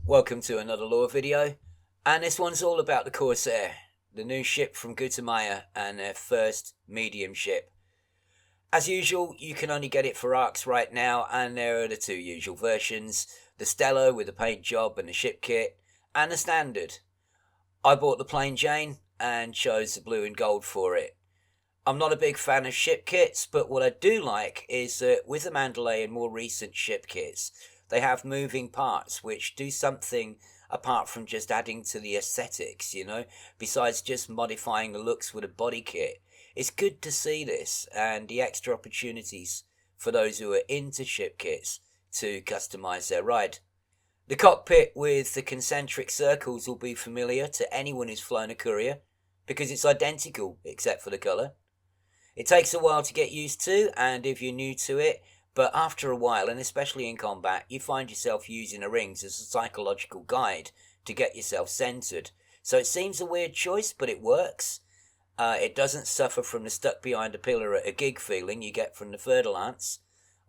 Welcome to another lore video, and this one's all about the Corsair, the new ship from Gutamaya and their first medium ship. As usual, you can only get it for Arcs right now, and there are the two usual versions, the Stellar with the paint job and the ship kit, and the Standard. I bought the plain Jane and chose the blue and gold for it. I'm not a big fan of ship kits, but what I do like is that with the Mandalay and more recent ship kits, they have moving parts which do something apart from just adding to the aesthetics, besides just modifying the looks with a body kit. It's good to see this and the extra opportunities for those who are into ship kits to customize their ride. The cockpit with the concentric circles will be familiar to anyone who's flown a courier because it's identical except for the colour. It takes a while to get used to, and if you're new to it, but after a while, and especially in combat, you find yourself using the rings as a psychological guide to get yourself centered. So it seems a weird choice, but it works. It doesn't suffer from the stuck behind a pillar at a gig feeling you get from the Fer-de-Lance,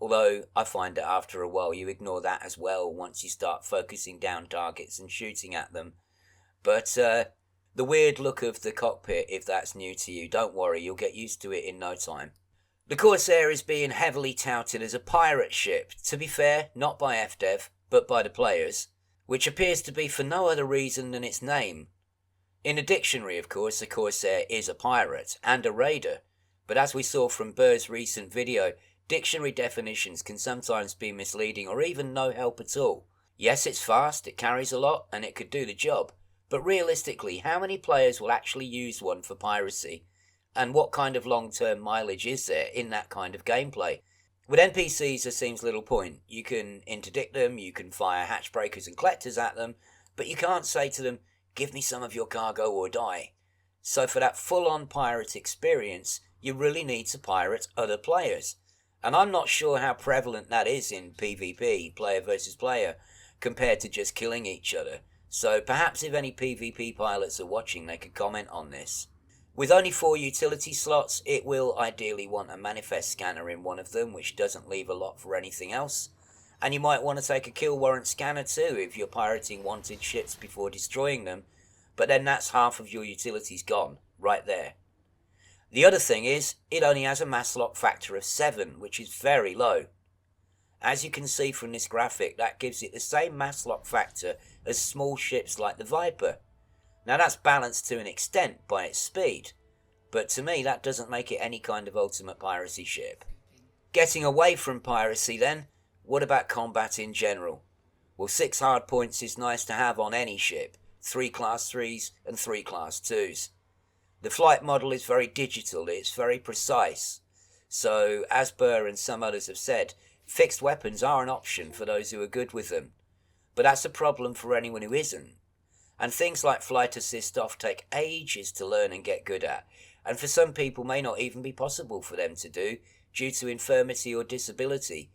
although I find that after a while you ignore that as well once you start focusing down targets and shooting at them. But the weird look of the cockpit, if that's new to you, don't worry, you'll get used to it in no time. The Corsair is being heavily touted as a pirate ship, to be fair, not by FDev, but by the players, which appears to be for no other reason than its name. In the dictionary, of course, the Corsair is a pirate and a raider, but as we saw from Burr's recent video, dictionary definitions can sometimes be misleading or even no help at all. Yes, it's fast, it carries a lot, and it could do the job, but realistically, how many players will actually use one for piracy? And what kind of long-term mileage is there in that kind of gameplay? With NPCs, there seems little point. You can interdict them, you can fire hatch breakers and collectors at them, but you can't say to them, give me some of your cargo or die. So for that full-on pirate experience, you really need to pirate other players. And I'm not sure how prevalent that is in PvP, player versus player, compared to just killing each other. So perhaps if any PvP pilots are watching, they could comment on this. With only 4 utility slots, it will ideally want a manifest scanner in one of them, which doesn't leave a lot for anything else. And you might want to take a kill warrant scanner too if you're pirating wanted ships before destroying them, but then that's half of your utilities gone, right there. The other thing is, it only has a mass lock factor of 7, which is very low. As you can see from this graphic, that gives it the same mass lock factor as small ships like the Viper. Now that's balanced to an extent by its speed, but to me that doesn't make it any kind of ultimate piracy ship. Getting away from piracy then, what about combat in general? Well, 6 hard points is nice to have on any ship, 3 class 3s and 3 class 2s. The flight model is very digital, it's very precise, so as Burr and some others have said, fixed weapons are an option for those who are good with them, but that's a problem for anyone who isn't. And things like flight assist off take ages to learn and get good at, and for some people may not even be possible for them to do due to infirmity or disability,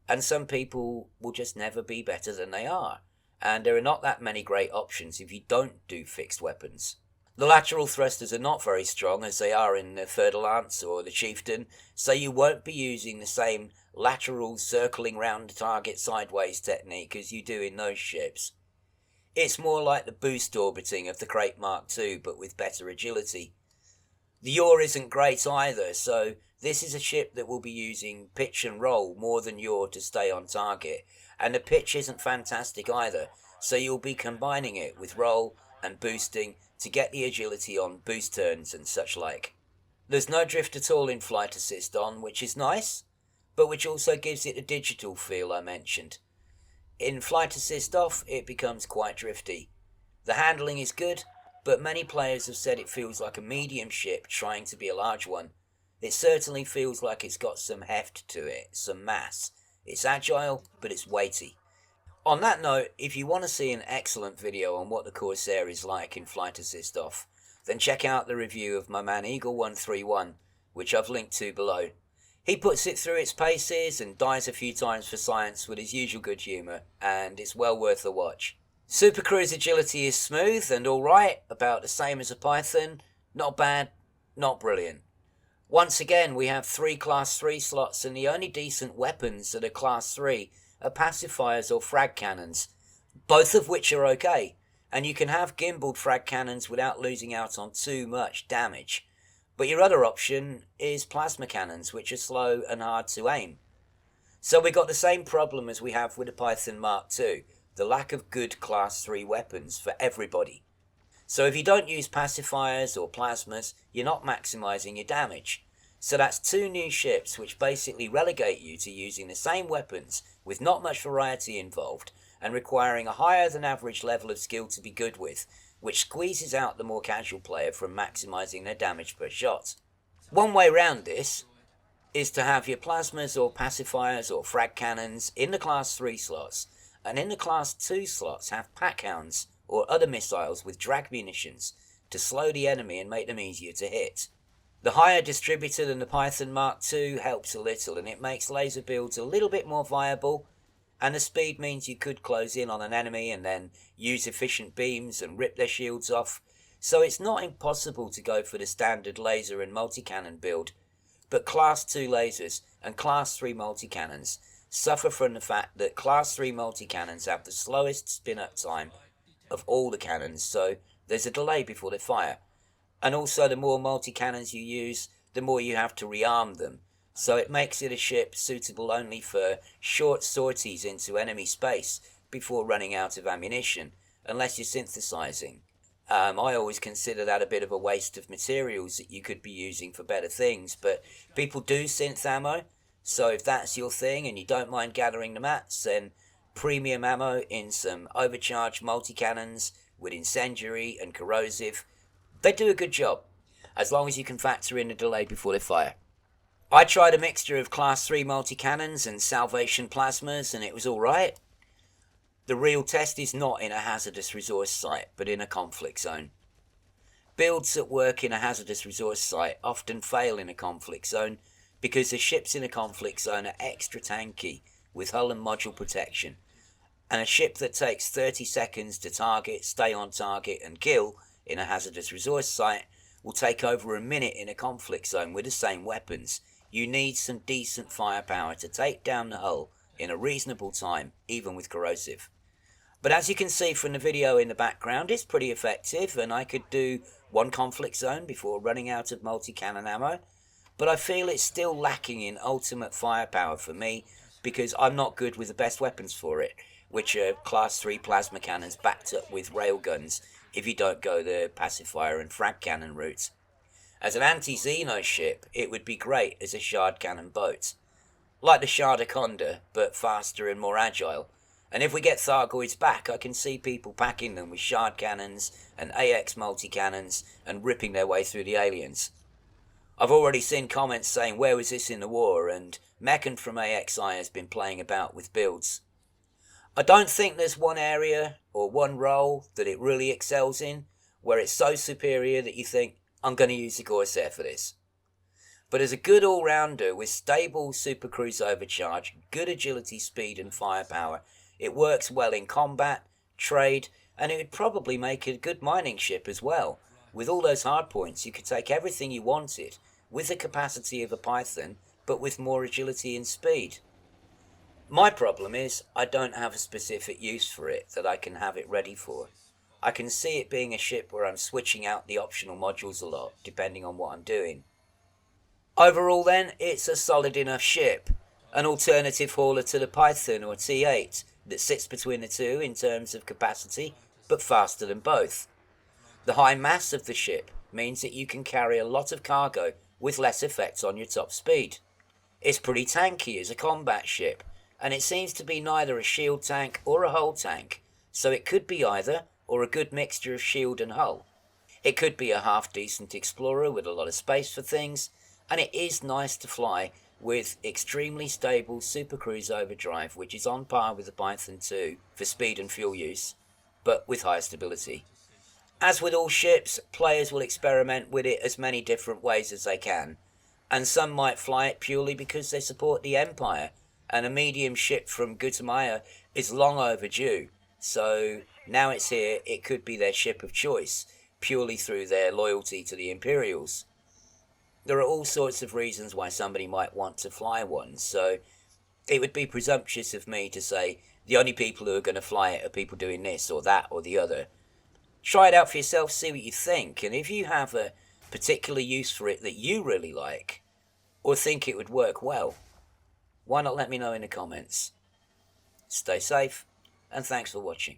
and some people will just never be better than they are, and there are not that many great options if you don't do fixed weapons. The lateral thrusters are not very strong as they are in the Fer-de-Lance or the Chieftain, so you won't be using the same lateral circling round the target sideways technique as you do in those ships. It's more like the boost orbiting of the Crate Mark II, but with better agility. The yaw isn't great either, so this is a ship that will be using pitch and roll more than yaw to stay on target, and the pitch isn't fantastic either, so you'll be combining it with roll and boosting to get the agility on boost turns and such like. There's no drift at all in flight assist on, which is nice, but which also gives it a digital feel I mentioned. In flight assist off, it becomes quite drifty. The handling is good, but many players have said it feels like a medium ship trying to be a large one. It certainly feels like it's got some heft to it, some mass. It's agile, but it's weighty. On that note, if you want to see an excellent video on what the Corsair is like in flight assist off, then check out the review of my man Eagle131, which I've linked to below. He puts it through its paces and dies a few times for science with his usual good humour, and it's well worth a watch. Supercruise agility is smooth and alright, about the same as a Python. Not bad, not brilliant. Once again, we have 3 class 3 slots, and the only decent weapons that are class 3 are pacifiers or frag cannons. both of which are okay, and you can have gimbaled frag cannons without losing out on too much damage. But your other option is plasma cannons, which are slow and hard to aim. So we got the same problem as we have with the Python Mark II, the lack of good Class 3 weapons for everybody. So if you don't use pacifiers or plasmas, you're not maximising your damage. So that's two new ships which basically relegate you to using the same weapons with not much variety involved and requiring a higher than average level of skill to be good with, which squeezes out the more casual player from maximising their damage per shot. One way round this is to have your plasmas or pacifiers or frag cannons in the Class 3 slots, and in the Class 2 slots have pack hounds or other missiles with drag munitions to slow the enemy and make them easier to hit. The higher distributor than the Python Mark II helps a little, and it makes laser builds a little bit more viable, and the speed means you could close in on an enemy and then use efficient beams and rip their shields off, so it's not impossible to go for the standard laser and multi-cannon build, but Class 2 lasers and Class 3 multi-cannons suffer from the fact that Class 3 multi-cannons have the slowest spin-up time of all the cannons, so there's a delay before they fire. And also the more multi-cannons you use, the more you have to rearm them. So it makes it a ship suitable only for short sorties into enemy space before running out of ammunition, unless you're synthesizing. I always consider that a bit of a waste of materials that you could be using for better things, but people do synth ammo, so if that's your thing and you don't mind gathering the mats, then premium ammo in some overcharged multi-cannons with incendiary and corrosive, they do a good job, as long as you can factor in the delay before they fire. I tried a mixture of Class 3 multi-cannons and Salvation plasmas, and it was alright. The real test is not in a hazardous resource site, but in a conflict zone. Builds that work in a hazardous resource site often fail in a conflict zone because the ships in a conflict zone are extra tanky with hull and module protection, and a ship that takes 30 seconds to target, stay on target and kill in a hazardous resource site will take over a minute in a conflict zone with the same weapons. You need some decent firepower to take down the hull in a reasonable time, even with corrosive. But as you can see from the video in the background, it's pretty effective, and I could do one conflict zone before running out of multi-cannon ammo, but I feel it's still lacking in ultimate firepower for me because I'm not good with the best weapons for it, which are Class 3 plasma cannons backed up with railguns if you don't go the pacifier and frag cannon route. As an anti-Xeno ship, it would be great as a shard cannon boat, like the Shardaconda, but faster and more agile. And if we get Thargoids back, I can see people packing them with shard cannons and AX multi-cannons and ripping their way through the aliens. I've already seen comments saying, where was this in the war? And Mechan from AXI has been playing about with builds. I don't think there's one area or one role that it really excels in, where it's so superior that you think, I'm going to use the Corsair for this. But as a good all-rounder with stable supercruise overcharge, good agility, speed and firepower, it works well in combat, trade, and it would probably make a good mining ship as well. With all those hardpoints, you could take everything you wanted, with the capacity of a Python, but with more agility and speed. My problem is, I don't have a specific use for it that I can have it ready for. I can see it being a ship where I'm switching out the optional modules a lot, depending on what I'm doing. Overall then, it's a solid enough ship, an alternative hauler to the Python or T8 that sits between the two in terms of capacity, but faster than both. The high mass of the ship means that you can carry a lot of cargo with less effects on your top speed. It's pretty tanky as a combat ship, and it seems to be neither a shield tank or a hull tank, so it could be either, or a good mixture of shield and hull. It could be a half-decent explorer with a lot of space for things, and it is nice to fly with extremely stable supercruise overdrive, which is on par with the Python 2 for speed and fuel use, but with higher stability. As with all ships, players will experiment with it as many different ways as they can, and some might fly it purely because they support the Empire, and a medium ship from Gutamaya is long overdue, so now it's here, it could be their ship of choice, purely through their loyalty to the Imperials. There are all sorts of reasons why somebody might want to fly one, so it would be presumptuous of me to say the only people who are going to fly it are people doing this or that or the other. Try it out for yourself, see what you think, and if you have a particular use for it that you really like, or think it would work well, why not let me know in the comments? Stay safe, and thanks for watching.